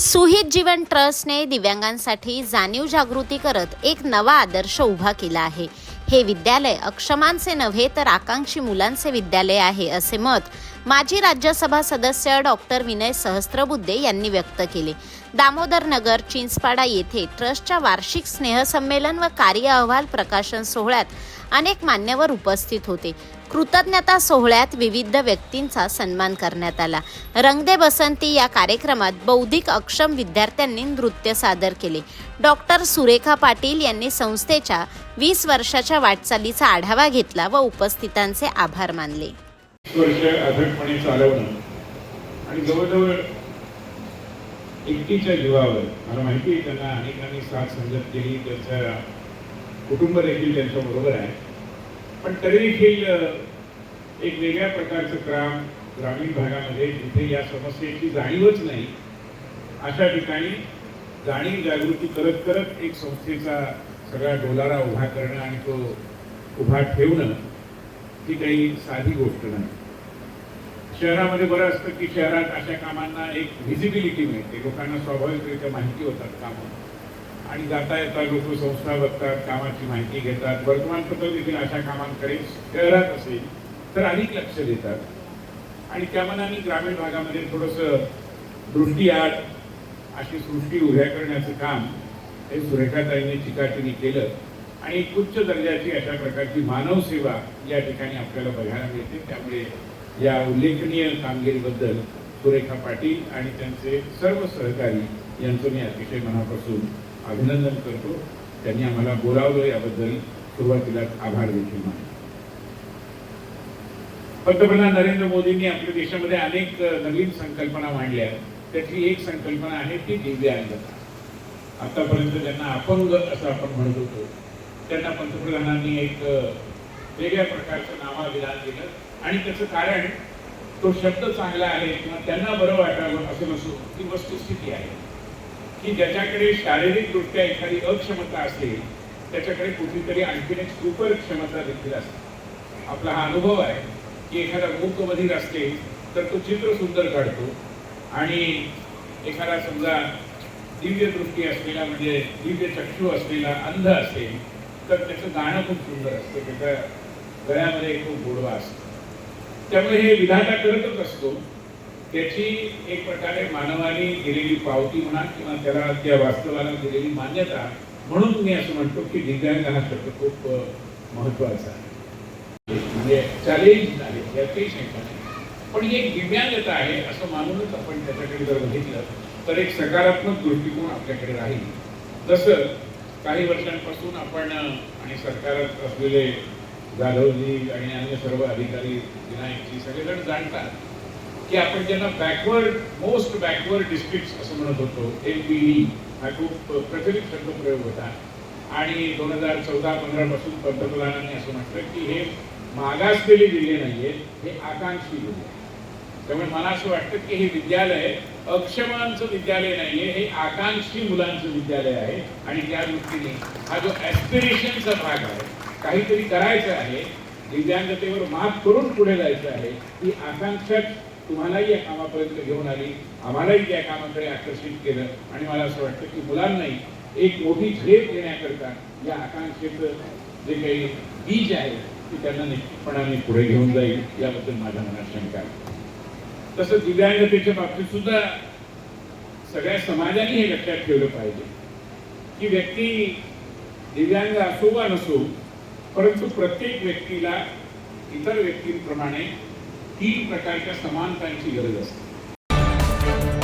सुहित जीवन ट्रस्टने दिव्यांगांसाठी जाणीव जागृती करत एक नवा आदर्श उभा केला आहे। हे विद्यालय अक्षमांचे नव्हे तर आकांक्षी मुलांचे विद्यालय आहे, असे मत माजी राज्यसभा सदस्य डॉक्टर विनय सहस्त्रबुद्धे यांनी व्यक्त केले। दामोदर नगर चिंचपाडा येथे ट्रस्टच्या वार्षिक स्नेहसंमेलन व कार्य अहवाल प्रकाशन सोहळ्यात अनेक मान्यवर उपस्थित होते। कृतज्ञता सोहळ्यात विविध व्यक्तींचा सन्मान करण्यात आला। रंग दे बसंती या कार्यक्रमात बौद्धिक अक्षम विद्यार्थ्यांनी नृत्य सादर केले। डॉक्टर सुरेखा पाटील यांनी संस्थेच्या 20 वर्षाच्या वाटचालीचा आढावा घेतला व उपस्थितांचे आभार मानले। वर्ष अथकपणे चालवणं आणि जवळजवळ एकटीच्या जीवावर, मला माहिती आहे त्यांना अनेकांनी साथ संगत केली, त्यांचा कुटुंब देखील त्यांच्या बरोबर आहे, पण तरी देखील एक वेगळ्या प्रकारचं ग्रामीण भागामध्ये जिथे या समस्येची जाणीवच नाही अशा ठिकाणी जाणीव जागृती करत करत एक संस्थेचा सगळा डोलारा उभा करणं आणि तो उभा ठेवणं ही काही साधी गोष्ट नाही। शहरामध्ये बरं असतं की शहरात अशा कामांना एक व्हिजिबिलिटी मिळते, लोकांना स्वाभाविकरित्या माहिती होतात कामं आणि जाता येता लोक संस्था बघतात, कामाची माहिती घेतात, वर्तमानपत्र देखील अशा कामांकडे शहरात असेल तर अधिक लक्ष देतात आणि त्या मनाने ग्रामीण भागामध्ये थोडंसं दृष्टीआड अशी सृष्टी उभ्या करण्याचं काम हे सुरेखाताईंनी चिकाटीने केलं आणि एक उच्च दर्जाची अशा प्रकारची मानव सेवा या ठिकाणी आपल्याला बघायला मिळते। त्यामुळे या उल्लेखनीय कामगिरीबद्दल सुरेखा पाटील आणि त्यांचे सर्व सहकारी यांचं मी अतिशय मनापासून अभिनंदन करतो। त्यांनी आम्हाला बोलावलं याबद्दल सुरुवातीला आभार देखील मानतो। पंतप्रधान नरेंद्र मोदींनी आपल्या देशामध्ये अनेक नवीन संकल्पना मांडल्या, त्यातली एक संकल्पना आहे ती दिव्यांगता। आतापर्यंत ज्यांना अपंग असं आपण म्हणत होतो त्यांना पंतप्रधानांनी एक वेगळ्या प्रकारचं नामाभिधान दिलं आणि त्याचं कारण तो शब्द चांगला आहे किंवा त्यांना बरं वाटावं असं नसून ती वस्तुस्थिती आहे की ज्याच्याकडे शारीरिकदृष्ट्या एखादी अक्षमता असेल त्याच्याकडे कुठलीतरी आणखीन एक सुपर क्षमता देखील असते। आपला हा अनुभव आहे की एखादा मूकबधीर असेल तर तो चित्र सुंदर काढतो आणि एखादा समजा दिव्य दृष्टी असलेला म्हणजे दिव्य चक्षु असलेला अंध असेल तर त्याचं गाणं खूप सुंदर असतं, त्याच्या गळ्यामध्ये खूप गोडवा असतो। त्यामुळे हे विधाता करतच असतो, त्याची एक प्रकारे मानवाने दिलेली पावती म्हणा किंवा त्याला त्या वास्तवाला दिलेली मान्यता म्हणून मी असं म्हणतो की दिव्यांग हा शब्द खूप महत्वाचा आहे, म्हणजे चॅलेंज आहे याची शंका नाही, पण ही एक दिव्यांगता आहे असं मानूनच आपण त्याच्याकडे जर बघितलं तर एक सकारात्मक दृष्टिकोन आपल्याकडे राहील। जसं काही वर्षांपासून आपण आणि सरकारात असलेले जाधवजी आणि अन्य सर्व अधिकारी विनायकजी सगळेजण जाणतात की आपण ज्यांना मोस्ट बॅकवर्ड डिस्ट्रिक्ट्स असं म्हणत होतो, MPD हा खूप प्रचलित शब्दप्रयोग होता आणि 2014-15 पासून पंतप्रधानांनी असं म्हटलं की हे मागासलेले जिल्हे नाहीये, हे आकांक्षी जिल्हे। त्यामुळे मला असं वाटतं की हे विद्यालय अक्षमांचं विद्यालय नाहीये, हे आकांक्षी मुलांचं विद्यालय आहे आणि त्या दृष्टीने हा जो ऍस्पिरेशनचा भाग आहे, काहीतरी करायचं आहे, दिव्यांगतेवर मात करून पुढे जायचं आहे, ही आकांक्षा तुम्हालाही या कामापर्यंत घेऊन आली, आम्हालाही त्या कामाकडे आकर्षित केलं आणि मला असं वाटतं की मुलांनाही एक मोठी झेप घेण्याकरता या आकांक्षेचं जे काही बीज आहे ते त्यांना निश्चितपणाने पुढे घेऊन जाईल याबद्दल माझ्या मनात शंका आहे। तसं दिव्यांगतेच्या बाबतीत सुद्धा सगळ्या समाजाने हे लक्षात ठेवलं पाहिजे की व्यक्ती दिव्यांग असो वा नसो, परंतु प्रत्येक व्यक्तीला इतर व्यक्तींप्रमाणे 3 प्रकारच्या समानतांची गरज असते।